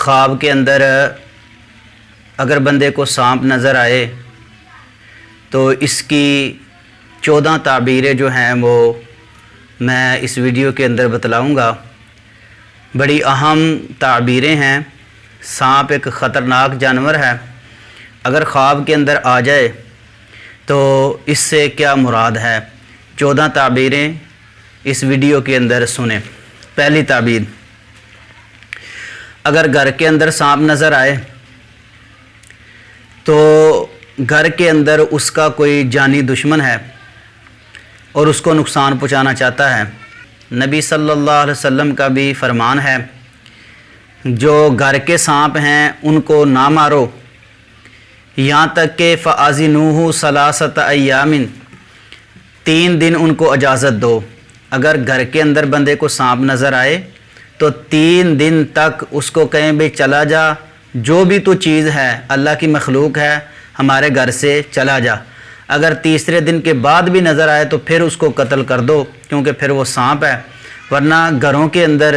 خواب کے اندر اگر بندے کو سانپ نظر آئے تو اس کی 14 تعبیریں جو ہیں وہ میں اس ویڈیو کے اندر بتلاؤں گا۔ بڑی اہم تعبیریں ہیں۔ سانپ ایک خطرناک جانور ہے، اگر خواب کے اندر آ جائے تو اس سے کیا مراد ہے، 14 تعبیریں اس ویڈیو کے اندر سنیں۔ پہلی تعبیر، اگر گھر کے اندر سانپ نظر آئے تو گھر کے اندر اس کا کوئی جانی دشمن ہے اور اس کو نقصان پہنچانا چاہتا ہے۔ نبی صلی اللہ علیہ وسلم کا بھی فرمان ہے، جو گھر کے سانپ ہیں ان کو نہ مارو یہاں تک کہ فَأَذِنُوهُ ثَلَاثَةَ أَيَّامٍ، 3 دن ان کو اجازت دو۔ اگر گھر کے اندر بندے کو سانپ نظر آئے تو 3 دن تک اس کو کہیں بھئی چلا جا، جو بھی تو چیز ہے اللہ کی مخلوق ہے ہمارے گھر سے چلا جا۔ اگر تیسرے دن کے بعد بھی نظر آئے تو پھر اس کو قتل کر دو، کیونکہ پھر وہ سانپ ہے۔ ورنہ گھروں کے اندر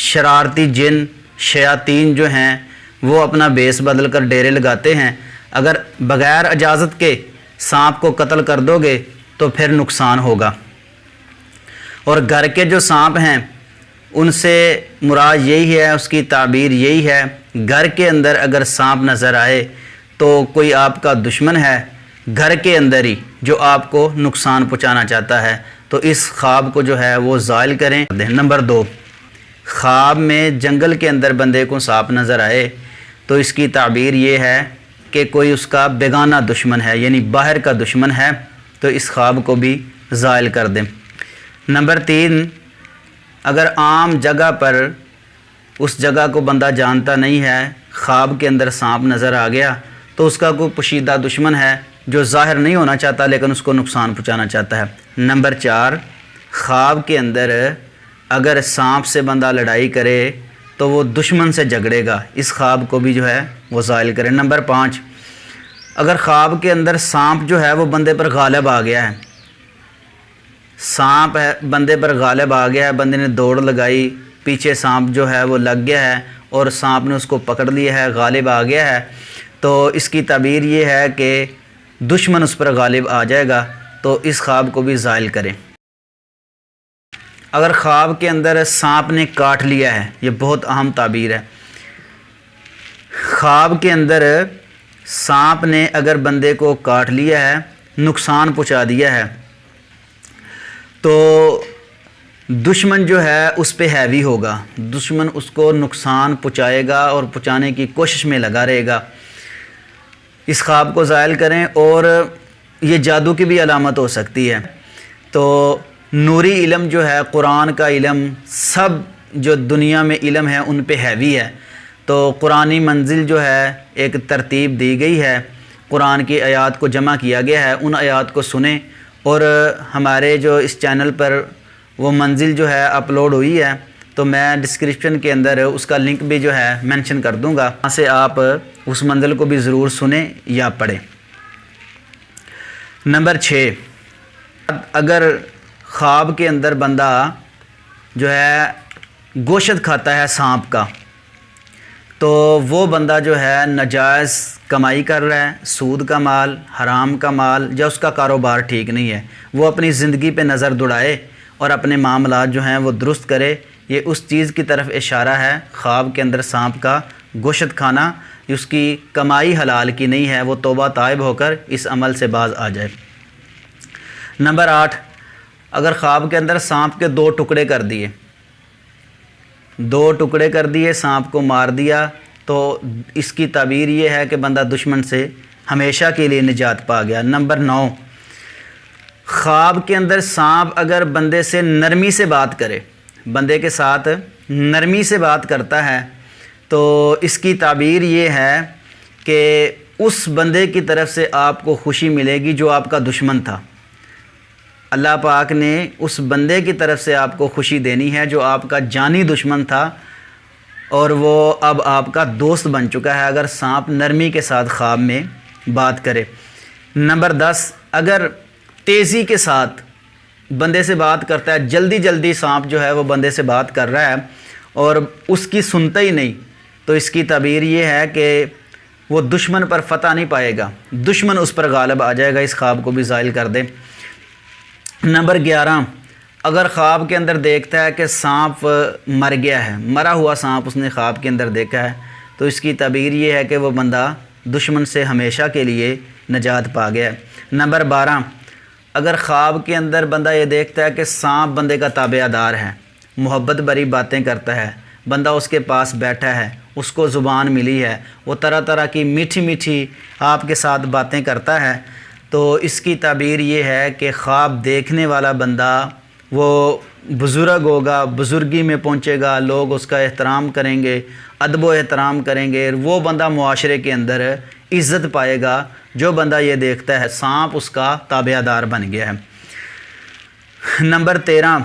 شرارتی جن شیاطین جو ہیں وہ اپنا بیس بدل کر ڈیرے لگاتے ہیں۔ اگر بغیر اجازت کے سانپ کو قتل کر دو گے تو پھر نقصان ہوگا۔ اور گھر کے جو سانپ ہیں ان سے مراد یہی ہے، اس کی تعبیر یہی ہے، گھر کے اندر اگر سانپ نظر آئے تو کوئی آپ کا دشمن ہے گھر کے اندر ہی جو آپ کو نقصان پہنچانا چاہتا ہے، تو اس خواب کو جو ہے وہ زائل کریں۔ نمبر 2، خواب میں جنگل کے اندر بندے کو سانپ نظر آئے تو اس کی تعبیر یہ ہے کہ کوئی اس کا بیگانہ دشمن ہے، یعنی باہر کا دشمن ہے، تو اس خواب کو بھی زائل کر دیں۔ نمبر 3، اگر عام جگہ پر اس جگہ کو بندہ جانتا نہیں ہے، خواب کے اندر سانپ نظر آ گیا تو اس کا کوئی پوشیدہ دشمن ہے جو ظاہر نہیں ہونا چاہتا لیکن اس کو نقصان پہنچانا چاہتا ہے۔ نمبر 4، خواب کے اندر اگر سانپ سے بندہ لڑائی کرے تو وہ دشمن سے جھگڑے گا، اس خواب کو بھی جو ہے وہ زائل کرے۔ نمبر 5، اگر خواب کے اندر سانپ جو ہے وہ بندے پر غالب آ گیا ہے، سانپ ہے بندے پر غالب آ گیا ہے، بندے نے دوڑ لگائی، پیچھے سانپ جو ہے وہ لگ گیا ہے اور سانپ نے اس کو پکڑ لیا ہے، غالب آ گیا ہے، تو اس کی تعبیر یہ ہے کہ دشمن اس پر غالب آ جائے گا، تو اس خواب کو بھی زائل کریں۔ اگر خواب کے اندر سانپ نے کاٹ لیا ہے، یہ بہت اہم تعبیر ہے، خواب کے اندر سانپ نے اگر بندے کو کاٹ لیا ہے، نقصان پہنچا دیا ہے، تو دشمن جو ہے اس پہ ہیوی ہوگا، دشمن اس کو نقصان پہنچائے گا اور پہنچانے کی کوشش میں لگا رہے گا۔ اس خواب کو زائل کریں۔ اور یہ جادو کی بھی علامت ہو سکتی ہے، تو نوری علم جو ہے، قرآن کا علم، سب جو دنیا میں علم ہے ان پہ ہیوی ہے، تو قرآنی منزل جو ہے ایک ترتیب دی گئی ہے، قرآن کی آیات کو جمع کیا گیا ہے، ان آیات کو سنیں۔ اور ہمارے جو اس چینل پر وہ منزل جو ہے اپلوڈ ہوئی ہے، تو میں ڈسکرپشن کے اندر اس کا لنک بھی جو ہے مینشن کر دوں گا، وہاں سے آپ اس منزل کو بھی ضرور سنیں یا پڑھیں۔ نمبر 6، اگر خواب کے اندر بندہ جو ہے گوشت کھاتا ہے سانپ کا، تو وہ بندہ جو ہے ناجائز کمائی کر رہا ہے، سود کا مال، حرام کا مال، یا اس کا کاروبار ٹھیک نہیں ہے، وہ اپنی زندگی پہ نظر دوڑائے اور اپنے معاملات جو ہیں وہ درست کرے۔ یہ اس چیز کی طرف اشارہ ہے، خواب کے اندر سانپ کا گوشت کھانا اس کی کمائی حلال کی نہیں ہے، وہ توبہ طائب ہو کر اس عمل سے باز آ جائے۔ نمبر 8، اگر خواب کے اندر سانپ کے 2 ٹکڑے کر دیے، 2 ٹکڑے کر دیے، سانپ کو مار دیا، تو اس کی تعبیر یہ ہے کہ بندہ دشمن سے ہمیشہ کے لیے نجات پا گیا۔ نمبر 9، خواب کے اندر سانپ اگر بندے سے نرمی سے بات کرے، بندے کے ساتھ نرمی سے بات کرتا ہے، تو اس کی تعبیر یہ ہے کہ اس بندے کی طرف سے آپ کو خوشی ملے گی جو آپ کا دشمن تھا۔ اللہ پاک نے اس بندے کی طرف سے آپ کو خوشی دینی ہے جو آپ کا جانی دشمن تھا اور وہ اب آپ کا دوست بن چکا ہے، اگر سانپ نرمی کے ساتھ خواب میں بات کرے۔ نمبر 10، اگر تیزی کے ساتھ بندے سے بات کرتا ہے، جلدی سانپ جو ہے وہ بندے سے بات کر رہا ہے اور اس کی سنتا ہی نہیں، تو اس کی تعبیر یہ ہے کہ وہ دشمن پر فتح نہیں پائے گا، دشمن اس پر غالب آ جائے گا، اس خواب کو بھی زائل کر دے۔ نمبر 11، اگر خواب کے اندر دیکھتا ہے کہ سانپ مر گیا ہے، مرا ہوا سانپ اس نے خواب کے اندر دیکھا ہے، تو اس کی تعبیر یہ ہے کہ وہ بندہ دشمن سے ہمیشہ کے لیے نجات پا گیا ہے۔ نمبر 12، اگر خواب کے اندر بندہ یہ دیکھتا ہے کہ سانپ بندے کا تابع دار ہے، محبت بھری باتیں کرتا ہے، بندہ اس کے پاس بیٹھا ہے، اس کو زبان ملی ہے، وہ طرح طرح کی میٹھی میٹھی آپ کے ساتھ باتیں کرتا ہے، تو اس کی تعبیر یہ ہے کہ خواب دیکھنے والا بندہ وہ بزرگ ہوگا، بزرگی میں پہنچے گا، لوگ اس کا احترام کریں گے، ادب و احترام کریں گے، وہ بندہ معاشرے کے اندر عزت پائے گا جو بندہ یہ دیکھتا ہے سانپ اس کا تابع دار بن گیا ہے۔ نمبر 13،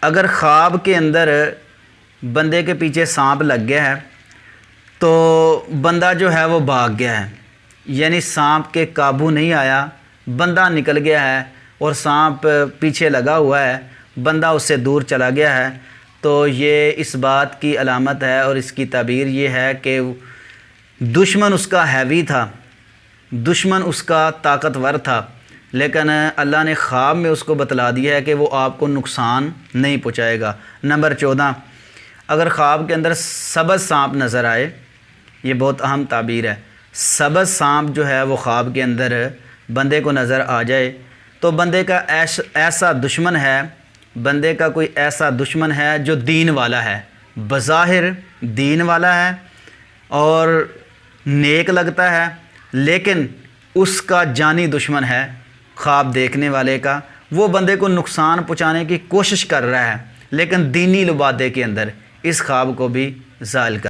اگر خواب کے اندر بندے کے پیچھے سانپ لگ گیا ہے تو بندہ جو ہے وہ بھاگ گیا ہے، یعنی سانپ کے قابو نہیں آیا، بندہ نکل گیا ہے اور سانپ پیچھے لگا ہوا ہے، بندہ اس سے دور چلا گیا ہے، تو یہ اس بات کی علامت ہے اور اس کی تعبیر یہ ہے کہ دشمن اس کا ہیوی تھا، دشمن اس کا طاقتور تھا، لیکن اللہ نے خواب میں اس کو بتلا دیا ہے کہ وہ آپ کو نقصان نہیں پہنچائے گا۔ نمبر 14، اگر خواب کے اندر سبز سانپ نظر آئے، یہ بہت اہم تعبیر ہے، سبز سانپ جو ہے وہ خواب کے اندر بندے کو نظر آ جائے تو بندے کا ایسا دشمن ہے، بندے کا کوئی ایسا دشمن ہے جو دین والا ہے، بظاہر دین والا ہے اور نیک لگتا ہے، لیکن اس کا جانی دشمن ہے خواب دیکھنے والے کا، وہ بندے کو نقصان پہنچانے کی کوشش کر رہا ہے، لیکن دینی لبادے کے اندر اس خواب کو بھی زائل کر